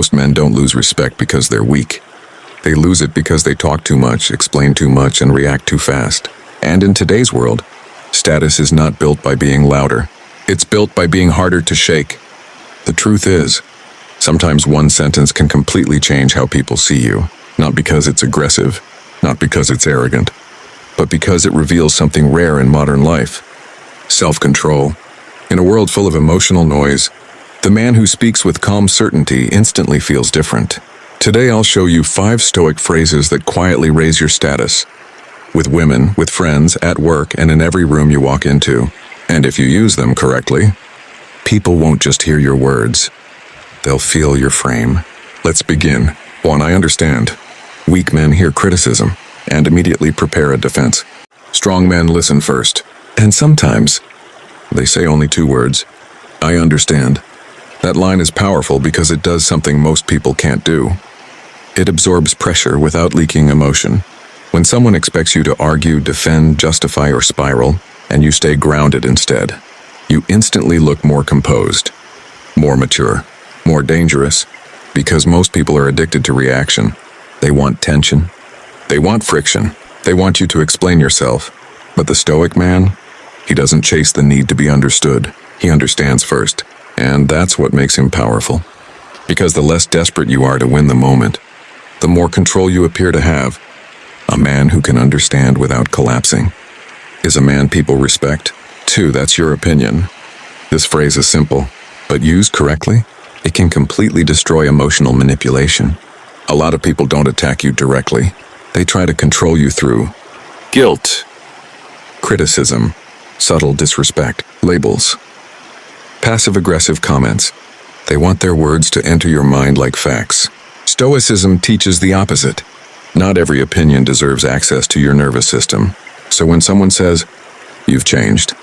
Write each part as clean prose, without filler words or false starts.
Most men don't lose respect because they're weak. They lose it because they talk too much, explain too much, and react too fast. And in today's world, status is not built by being louder. It's built by being harder to shake. The truth is, sometimes one sentence can completely change how people see you. Not because it's aggressive, not because it's arrogant, but because it reveals something rare in modern life: self-control. In a world full of emotional noise, the man who speaks with calm certainty instantly feels different. Today I'll show you 5 Stoic phrases that quietly raise your status. With women, with friends, at work, and in every room you walk into. And if you use them correctly, people won't just hear your words. They'll feel your frame. Let's begin. 1. I understand. Weak men hear criticism and immediately prepare a defense. Strong men listen first. And sometimes, they say only 2 words. I understand. That line is powerful because it does something most people can't do. It absorbs pressure without leaking emotion. When someone expects you to argue, defend, justify, or spiral, and you stay grounded instead, you instantly look more composed, more mature, more dangerous, because most people are addicted to reaction. They want tension. They want friction. They want you to explain yourself. But the Stoic man, he doesn't chase the need to be understood. He understands first. And that's what makes him powerful. Because the less desperate you are to win the moment, the more control you appear to have. A man who can understand without collapsing is a man people respect. 2. That's your opinion. This phrase is simple, but used correctly, it can completely destroy emotional manipulation. A lot of people don't attack you directly. They try to control you through guilt, criticism, subtle disrespect, labels, passive-aggressive comments. They want their words to enter your mind like facts. Stoicism teaches the opposite. Not every opinion deserves access to your nervous system. So when someone says, "You've changed.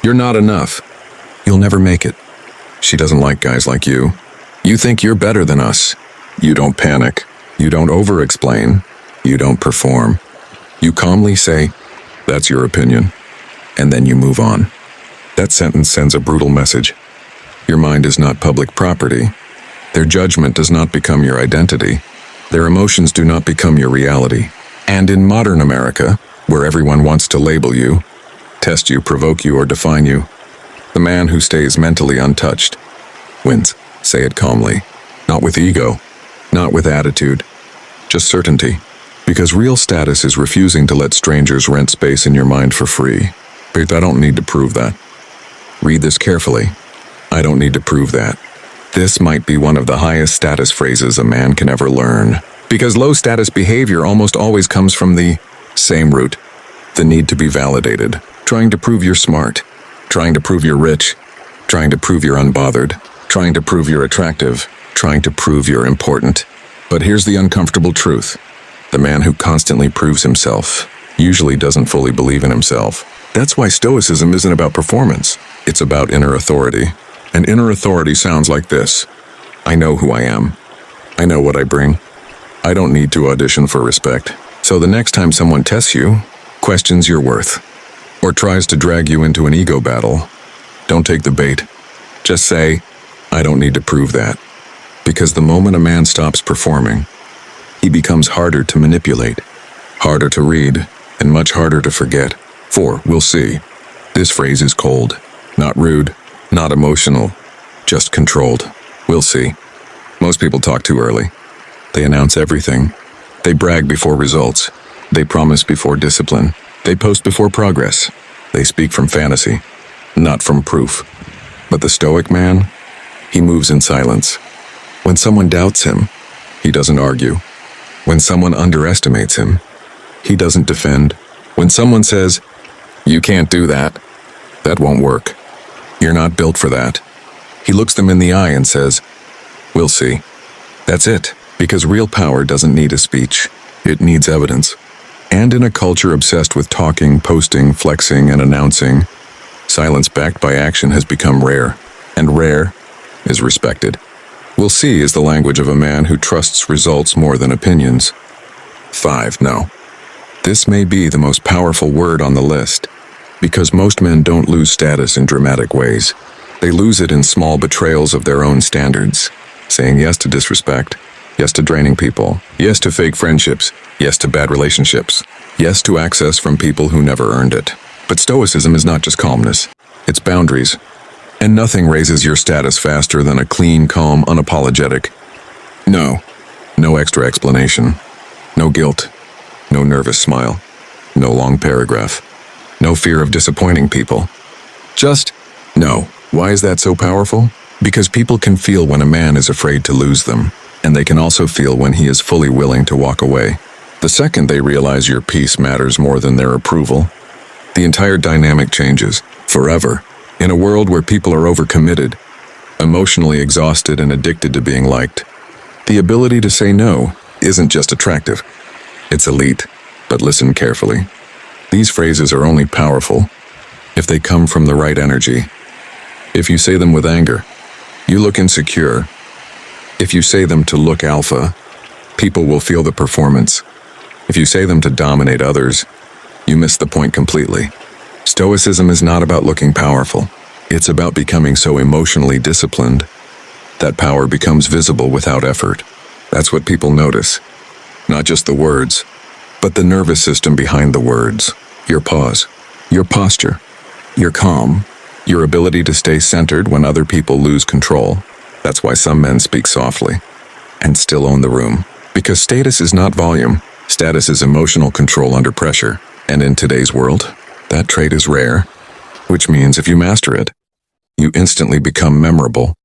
You're not enough. You'll never make it. She doesn't like guys like you. You think you're better than us." You don't panic. You don't over-explain. You don't perform. You calmly say, "That's your opinion." And then you move on. That sentence sends a brutal message. Your mind is not public property. Their judgment does not become your identity. Their emotions do not become your reality. And in modern America, where everyone wants to label you, test you, provoke you, or define you, the man who stays mentally untouched wins. Say it calmly, not with ego, not with attitude, just certainty. Because real status is refusing to let strangers rent space in your mind for free. But I don't need to prove that. Read this carefully. I don't need to prove that. This might be one of the highest status phrases a man can ever learn. Because low status behavior almost always comes from the same root. The need to be validated. Trying to prove you're smart. Trying to prove you're rich. Trying to prove you're unbothered. Trying to prove you're attractive. Trying to prove you're important. But here's the uncomfortable truth. The man who constantly proves himself usually doesn't fully believe in himself. That's why Stoicism isn't about performance. It's about inner authority. And inner authority sounds like this. I know who I am. I know what I bring. I don't need to audition for respect. So the next time someone tests you, questions your worth, or tries to drag you into an ego battle, don't take the bait. Just say, I don't need to prove that. Because the moment a man stops performing, he becomes harder to manipulate, harder to read, and much harder to forget. 4. We'll see. This phrase is cold, not rude, not emotional, just controlled. We'll see. Most people talk too early. They announce everything. They brag before results. They promise before discipline. They post before progress. They speak from fantasy, not from proof. But the Stoic man, he moves in silence. When someone doubts him, he doesn't argue. When someone underestimates him, he doesn't defend. When someone says, you can't do that, that won't work. You're not built for that. He looks them in the eye and says, we'll see. That's it, because real power doesn't need a speech. It needs evidence. And in a culture obsessed with talking, posting, flexing, and announcing, silence backed by action has become rare, and rare is respected. We'll see is the language of a man who trusts results more than opinions. 5. No. This may be the most powerful word on the list, because most men don't lose status in dramatic ways. They lose it in small betrayals of their own standards. saying yes to disrespect, yes to draining people, yes to fake friendships, yes to bad relationships, yes to access from people who never earned it. But Stoicism is not just calmness, it's boundaries. And nothing raises your status faster than a clean, calm, unapologetic no extra explanation, no guilt, no nervous smile, no long paragraph, no fear of disappointing people. Just no. Why is that so powerful? Because people can feel when a man is afraid to lose them, and they can also feel when he is fully willing to walk away. The second they realize your peace matters more than their approval, the entire dynamic changes, forever. In a world where people are overcommitted, emotionally exhausted and addicted to being liked, the ability to say no isn't just attractive, it's elite. But listen carefully. These phrases are only powerful if they come from the right energy. If you say them with anger, you look insecure. If you say them to look alpha, people will feel the performance. If you say them to dominate others, you miss the point completely. Stoicism is not about looking powerful. It's about becoming so emotionally disciplined that power becomes visible without effort. That's what people notice. Not just the words, but the nervous system behind the words. Your pause, your posture, your calm, your ability to stay centered when other people lose control. That's why some men speak softly and still own the room. Because status is not volume. Status is emotional control under pressure. And in today's world, that trait is rare, which means if you master it, you instantly become memorable.